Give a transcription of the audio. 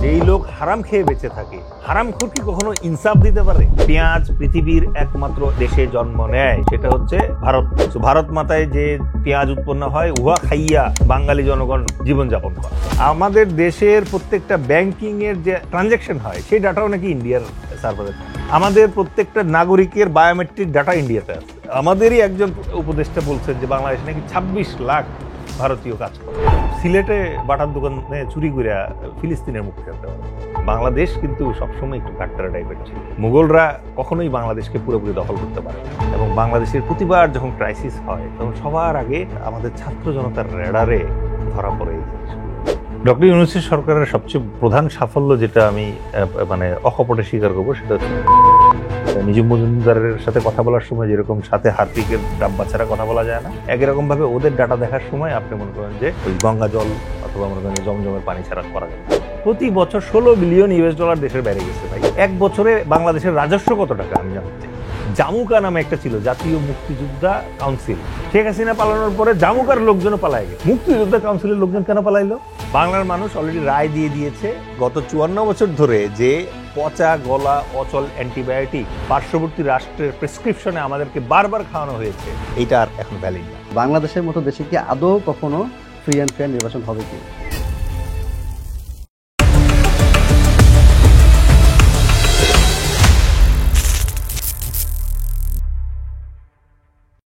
যেই লোক হারাম খেয়ে বেঁচে থাকে, হারামখোর কি কখনো ইনসাফ দিতে পারে? পেঁয়াজ পৃথিবীর একমাত্র দেশে জন্ম নেয়, সেটা হচ্ছে ভারত। ভারত মাতায় যে পেঁয়াজ উৎপন্ন হয়, উহা খাইয়া বাঙালি জনগণ জীবনযাপন করে। আমাদের দেশের প্রত্যেকটা ব্যাংকিং এর যে ট্রানজাকশন হয়, সেই ডাটাও নাকি ইন্ডিয়ার সার্ভারে। আমাদের প্রত্যেকটা নাগরিকের বায়োমেট্রিক ডাটা ইন্ডিয়াতে আছে। আমাদেরই একজন উপদেষ্টা বলছেন যে বাংলাদেশে নাকি 26 লাখ ভারতীয় কাজ করে। সিলেটে বাটার দোকানে চুরি করে ফিলিস্তিনের মুক্তি আনতে পারে। বাংলাদেশ কিন্তু সবসময় একটু কাট্টারা টাইপের ছিল। মুঘলরা কখনোই বাংলাদেশকে পুরোপুরি দখল করতে পারে না, এবং বাংলাদেশের প্রতিবার যখন ক্রাইসিস হয় তখন সবার আগে আমাদের ছাত্র জনতার রেডারে ধরা পড়ে এই জিনিস। ডক্টর ইউনূসের সরকারের সবচেয়ে প্রধান সাফল্য যেটা আমি অকপটে স্বীকার করবো, সেটা হচ্ছে নিজুম মজুমদারের সাথে কথা বলার সময় যেরকম সাথে হার্পিকের ডাব্বা ছাড়া কথা বলা যায় না, একরকম ভাবে ওদের ডাটা দেখার সময় আপনি মনে করেন যে ওই গঙ্গা জল অথবা মনে করেন জমজমের পানি ছাড়া করা যাবে। প্রতি বছর $16 বিলিয়ন দেশের বাইরে গেছে ভাই। এক বছরে বাংলাদেশের রাজস্ব কত টাকা আমি জানতে চাই। জামুকা নামে একটা ছিল, জাতীয় মুক্তিযোদ্ধা কাউন্সিল। শেখ হাসিনা পালানোর পরে জামুকার লোকজনও পালায় গেছে। মুক্তিযোদ্ধা কাউন্সিলের লোকজন কেন পালাইলো? বাংলার মানুষ অলরেডি রায় দিয়ে দিয়েছে গত 54 বছর ধরে যে পচা গলা অচল অ্যান্টিবায়োটিক পার্শ্ববর্তী রাষ্ট্রের প্রেসক্রিপশনে আমাদেরকে বারবার খাওয়ানো হয়েছে, এইটা আর এখন ভ্যালিড না। বাংলাদেশের মতো দেশে কি আদৌ কখনো ফ্রি অ্যান্ড ফেয়ার নির্বাচন হবে কি?